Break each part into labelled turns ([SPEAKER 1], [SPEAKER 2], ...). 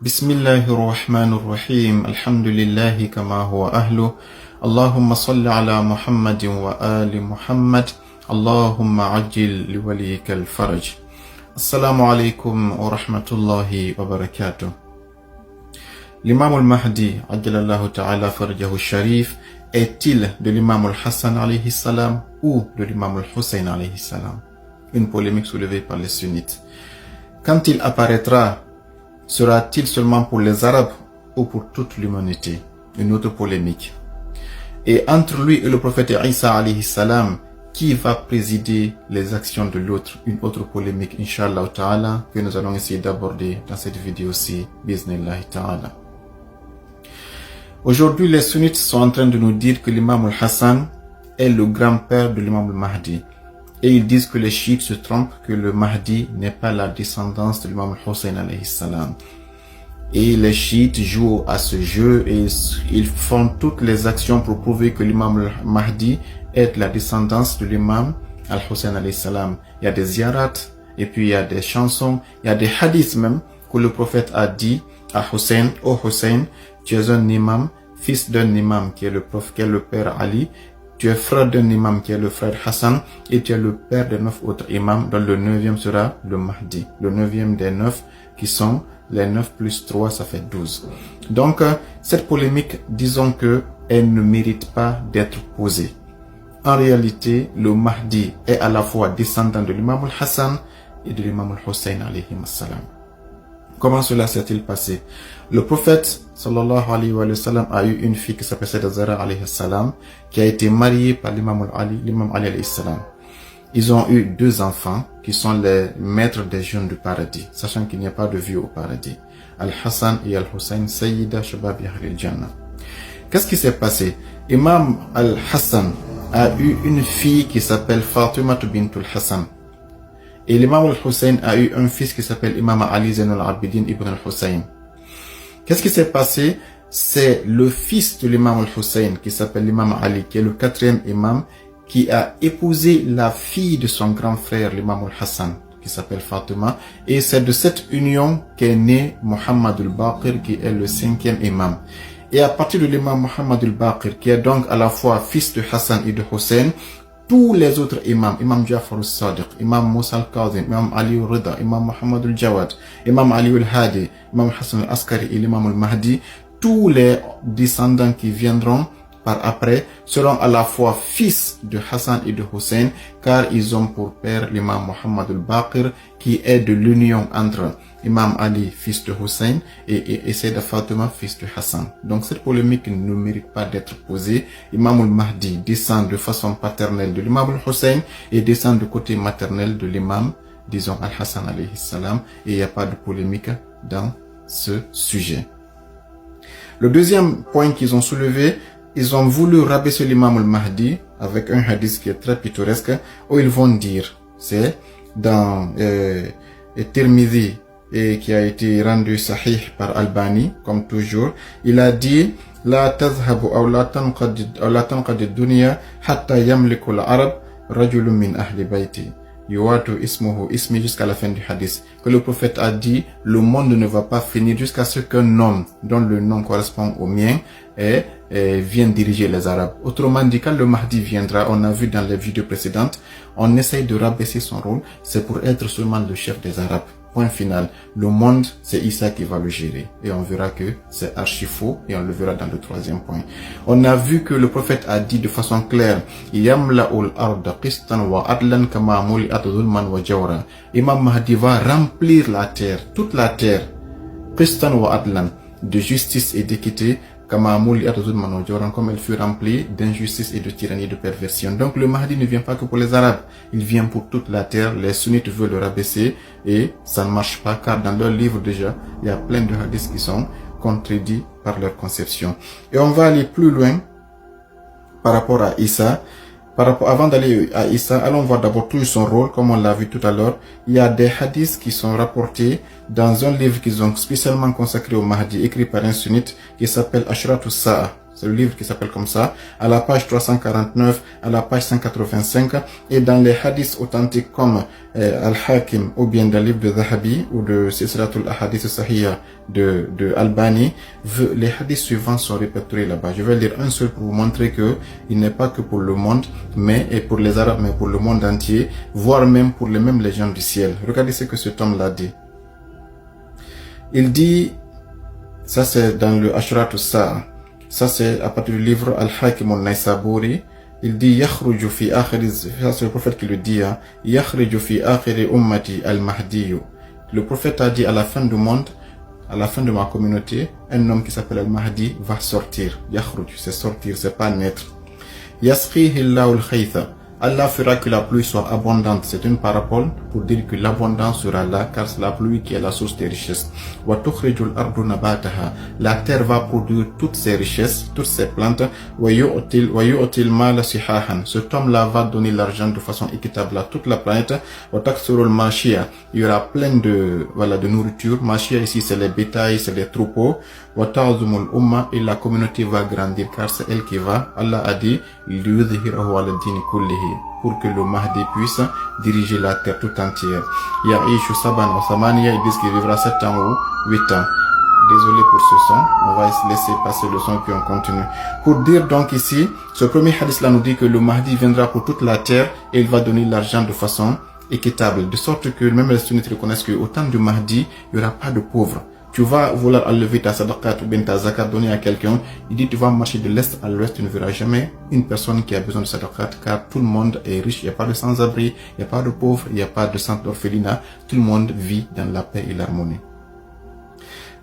[SPEAKER 1] بسم الله الرحمن الرحيم الحمد لله كما هو أهله اللهم صل على محمد وآل محمد اللهم عجل لوليك الفرج. Assalamu alaikum wa rahmatullahi wa barakatuh. L'imam al-Mahdi, ajjalallahu ta'ala farjahu sharif, est-il de l'imam al-Hassan alayhi salam ou de l'imam al-Hussein alayhi salam? Une polémique soulevée par les sunnites. Quand il apparaîtra, sera-t-il seulement pour les Arabes ou pour toute l'humanité? Une autre polémique. Et entre lui et le prophète Isa alayhi salam, qui va présider les actions de l'autre? Une autre polémique, Inch'Allah ta'ala, que nous allons essayer d'aborder dans cette vidéo-ci, Bismillah ta'ala. Aujourd'hui, les sunnites sont en train de nous dire que l'imam al-Hassan est le grand-père de l'imam al-Mahdi. Et ils disent que les chiites se trompent, que le Mahdi n'est pas la descendance de l'imam al-Hussein alayhi salam. Et les chiites jouent à ce jeu et ils font toutes les actions pour prouver que l'imam al-Mahdi est la descendance de l'imam al-Hussein alayhi salam. Il y a des ziyarats, et puis il y a des chansons, il y a des hadiths même, que le prophète a dit à Hussein: ô Hussein, tu es un imam, fils d'un imam qui est le père Ali, tu es frère d'un imam qui est le frère Hassan, et tu es le père de 9 autres imams, dont le 9e sera le Mahdi. Le 9e des 9 qui sont les 9 plus 3, ça fait 12. Donc, cette polémique, disons que elle ne mérite pas d'être posée. En réalité, le Mahdi est à la fois descendant de l'imam al-Hassan et de l'imam al-Hussein alayhi salam. Comment cela s'est-il passé? Le prophète sallallahu alayhi wa sallam a eu une fille qui s'appelle Sayyidah Zahra alayhi salam, qui a été mariée par l'imam Ali alayhi salam. Ils ont eu 2 enfants qui sont les maîtres des jeunes du paradis, sachant qu'il n'y a pas de vieux au paradis. Al-Hassan et Al-Hussein, Sayyida Shababi Ahlil Jannah. Qu'est-ce qui s'est passé? Imam Al-Hassan a eu une fille qui s'appelle Fatima bintul Hassan. Et l'imam Al-Hussein a eu un fils qui s'appelle Imam Ali Zainul Abidin ibn Al-Hussein. Qu'est-ce qui s'est passé? C'est le fils de l'imam Al-Hussein qui s'appelle l'imam Ali, qui est le 4e imam, qui a épousé la fille de son grand frère, l'imam Al-Hassan, qui s'appelle Fatima. Et c'est de cette union qu'est né Muhammad al-Baqir, qui est le 5e imam. Et à partir de l'imam Muhammad al-Baqir, qui est donc à la fois fils de Hassan et de Hussein, tous les autres imams, imam Ja'far al-Sadiq, imam Musa al-Kazim, imam Ali al-Rida, imam Muhammad al-Jawad, imam Ali al-Hadi, imam Hassan al-Askari et l'imam al-Mahdi, tous les descendants qui viendront par après seront à la fois fils de Hassan et de Hussein, car ils ont pour père l'imam Muhammad al-Baqir, qui est de l'union entre Imam Ali, fils de Hussein, et Sayyidah Fatima, fils de Hassan. Donc cette polémique ne mérite pas d'être posée. Imam al-Mahdi descend de façon paternelle de l'imam al-Hussein et descend de côté maternel de l'imam, disons, al-Hassan alayhi salam, et il n'y a pas de polémique dans ce sujet. Le deuxième point qu'ils ont soulevé, ils ont voulu rabaisser l'imam al-Mahdi avec un hadith qui est très pittoresque, où ils vont dire, c'est dans Tirmidhi, et qui a été rendu sahih par Albani, comme toujours. Il a dit: la tazhabu aw la tanqad ad-dunya hatta yamliku al-arab rajulun min ahli bayti yuwatu ismuhu ismi, jusqu'à la fin du hadith. Que le prophète a dit: le monde ne va pas finir jusqu'à ce qu'un homme dont le nom correspond au mien vienne diriger les Arabes. Autrement dit, quand le Mahdi viendra, on a vu dans les vidéos précédentes, on essaye de rabaisser son rôle, c'est pour être seulement le chef des Arabes. Point final. Le monde, c'est Isa qui va le gérer. Et on verra que c'est archi faux, et on le verra dans le 3e point. On a vu que le prophète a dit de façon claire: Yamla'ul arda qistan wa adlan kama muli'at dhulman wa jawra. Imam Mahdi va remplir la terre, toute la terre, qistan wa adlan, de justice et d'équité, comme elle fut remplie d'injustice et de tyrannie, de perversion. Donc le Mahdi ne vient pas que pour les Arabes, il vient pour toute la terre. Les sunnites veulent le rabaisser et ça ne marche pas, car dans leur livre déjà, il y a plein de hadiths qui sont contredits par leur conception. Et on va aller plus loin par rapport à Isa. Avant d'aller à Isa, allons voir d'abord tout son rôle, comme on l'a vu tout à l'heure. Il y a des hadiths qui sont rapportés dans un livre qu'ils ont spécialement consacré au Mahdi, écrit par un sunnite, qui s'appelle Ashratu Sa'a. C'est le livre qui s'appelle comme ça, à la page 349, à la page 185, et dans les hadiths authentiques comme Al-Hakim, ou bien dans le livre de Zahabi, ou de Silsilatul Ahadith Sahihah de Albani, les hadiths suivants sont répertoriés là-bas. Je vais lire un seul pour vous montrer que il n'est pas que pour le monde, et pour les Arabes, mais pour le monde entier, voire même pour les mêmes légendes du ciel. Regardez ce que cet homme l'a dit. Il dit, ça c'est dans le Ashrat al-Sa'a, ça c'est à partir du livre Al-Hakim al-Naysaburi, il dit, yakhruju fi akhiri, ça c'est le prophète qui le dit, yakhruju fi akhiri ummati al-Mahdi. Le prophète a dit, à la fin du monde, à la fin de ma communauté, un homme qui s'appelle Al-Mahdi va sortir. Yakhruju, c'est sortir, c'est pas naître. Yasqihi Allahu al-khaytha. Allah fera que la pluie soit abondante. C'est une parabole pour dire que l'abondance sera là, car c'est la pluie qui est la source des richesses. Wa tukhrijul ardu nabataha. La terre va produire toutes ses richesses, toutes ses plantes. Wa yu'til mala sihahan. Cet homme-là va donner l'argent de façon équitable à toute la planète. Wa taksurul mashia. Il y aura plein de nourriture. Mashia ici, c'est les bétails, c'est les troupeaux. Wa ta'zumul umma. Et la communauté va grandir, car c'est elle qui va. Allah a dit, liyudhhirahu ala dini kullihi, pour que le Mahdi puisse diriger la terre tout entière. Ya'ishu saban wa samaniya, ils disent qu'il vivra 7 ans ou 8 ans. Désolé pour ce son, on va laisser passer le son puis on continue. Pour dire donc ici, ce premier hadith là nous dit que le Mahdi viendra pour toute la terre et il va donner l'argent de façon équitable, de sorte que même les sunnites reconnaissent qu'au temps du Mahdi, il n'y aura pas de pauvres. Tu vas vouloir enlever ta sadaqat ou bien ta zakat donner à quelqu'un, il dit tu vas marcher de l'est à l'ouest, tu ne verras jamais une personne qui a besoin de sadaqat, car tout le monde est riche, il n'y a pas de sans-abri, il n'y a pas de pauvres, il n'y a pas de centre d'orphelinat, tout le monde vit dans la paix et l'harmonie.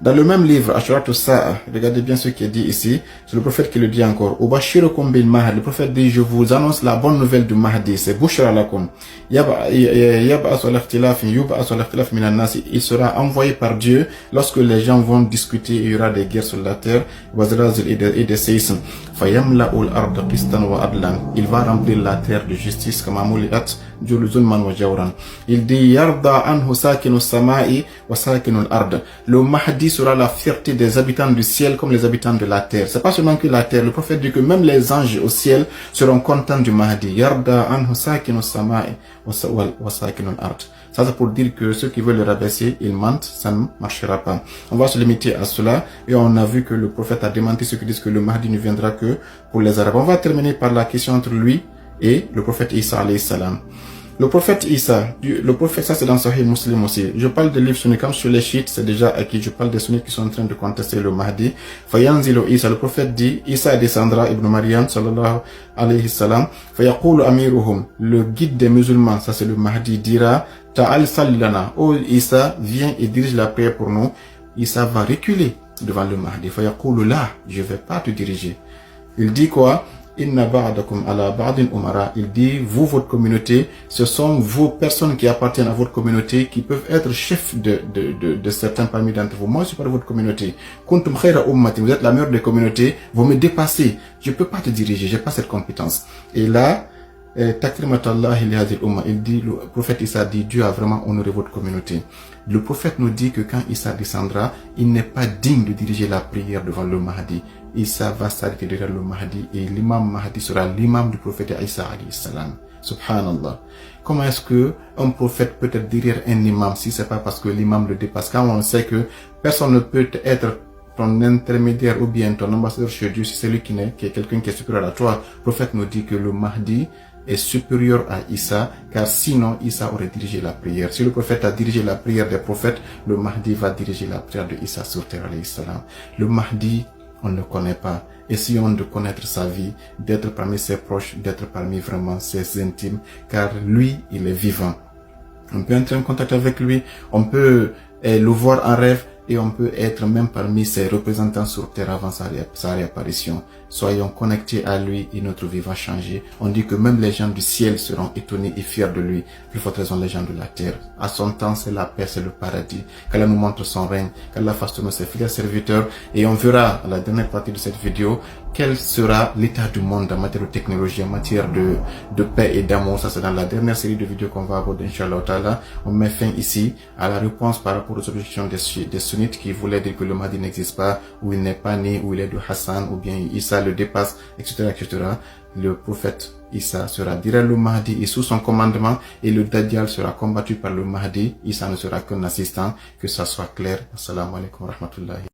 [SPEAKER 1] Dans le même livre, Ashrat al-Sa'a, regardez bien ce qui est dit ici, c'est le prophète qui le dit encore. Ubashirukum bil Mahdi, le prophète dit, je vous annonce la bonne nouvelle du Mahdi, c'est Bushra lakum. Yab'asu al-ikhtilaf, yub'asu al-ikhtilaf minan nas, il sera envoyé par Dieu lorsque les gens vont discuter, il y aura des guerres sur la terre, wazrazil et des séismes. Fayamla'ul arda qistan wa adlan, il va remplir la terre de justice comme amuliat, zulman wa jawran. Il dit, yarda anhu sakinu samai wa sakinu al-ard. Le Mahdi sera la fierté des habitants du ciel comme les habitants de la terre. C'est pas seulement que la terre. Le prophète dit que même les anges au ciel seront contents du Mahdi. Yarda anhu sakinu samai wa sakinu al-ard. Ça c'est pour dire que ceux qui veulent le rabaisser, ils mentent, ça ne marchera pas. On va se limiter à cela et on a vu que le prophète a démenti ceux qui disent que le Mahdi ne viendra que pour les Arabes. On va terminer par la question entre lui et le prophète Isa alayhi salam. Le prophète Isa, ça c'est dans Sahih Muslim aussi. Je parle des livres sunnites, comme sur les chiites, c'est déjà acquis. Je parle des sunnites qui sont en train de contester le Mahdi. Fayanzilu Isa, le prophète dit, Isa descendra, Ibn Maryam, sallallahu alayhi salam. Fayaqulu amiruhum, le guide des musulmans, ça c'est le Mahdi, dira, Ta'al sallana, oh Isa, viens et dirige la prière pour nous. Isa va reculer devant le Mahdi. Fayaqulu là, je vais pas te diriger. Il dit quoi? Inna ba'dakum ala ba'din umara. Il dit, vous, votre communauté, ce sont vos personnes qui appartiennent à votre communauté qui peuvent être chefs de certains parmi d'entre vous. Moi, je suis pas de votre communauté. Kuntum khayra ummati. Vous êtes la meilleure des communautés. Vous me dépassez. Je peux pas te diriger. J'ai pas cette compétence. Et là, takrimatallahi li hadhihi al-umma. Il dit, le prophète Isa dit, Dieu a vraiment honoré votre communauté. Le prophète nous dit que quand Isa descendra, il n'est pas digne de diriger la prière devant le Mahdi. Isa va s'arrêter derrière le Mahdi et l'imam Mahdi sera l'imam du prophète Isa alayhi salam. Subhanallah. Comment est-ce que un prophète peut être derrière un imam si c'est pas parce que l'imam le dépasse? Quand on sait que personne ne peut être ton intermédiaire ou bien ton ambassadeur chez Dieu si c'est lui qui est quelqu'un qui est supérieur à toi. Le prophète nous dit que le Mahdi est supérieur à Isa, car sinon Isa aurait dirigé la prière. Si le prophète a dirigé la prière des prophètes, le Mahdi va diriger la prière de Isa sur terre alayhi salam. Le Mahdi, on ne le connaît pas. Essayons de connaître sa vie, d'être parmi ses proches, d'être parmi vraiment ses intimes, car lui, il est vivant. On peut entrer en contact avec lui, on peut le voir en rêve, et on peut être même parmi ses représentants sur terre avant sa réapparition. Soyons connectés à lui et notre vie va changer. On dit que même les gens du ciel seront étonnés et fiers de lui. Plus forte raison les gens de la terre. À son temps, c'est la paix, c'est le paradis. Qu'Allah nous montre son règne, qu'Allah fasse de nous ses fidèles serviteurs. Et on verra à la dernière partie de cette vidéo quel sera l'état du monde en matière de technologie, en matière de paix et d'amour. Ça, c'est dans la dernière série de vidéos qu'on va aborder, Inch'Allah Ta'ala. On met fin ici à la réponse par rapport aux objections des sunnites sunnites qui voulaient dire que le Mahdi n'existe pas, ou il n'est pas né, ou il est de Hassan, ou bien Issa le dépasse, etc., etc., le prophète Issa sera direct le Mahdi et sous son commandement, et le Dajjal sera combattu par le Mahdi. Issa ne sera qu'un assistant, que ça soit clair. Assalamu alaikum wa rahmatullahi.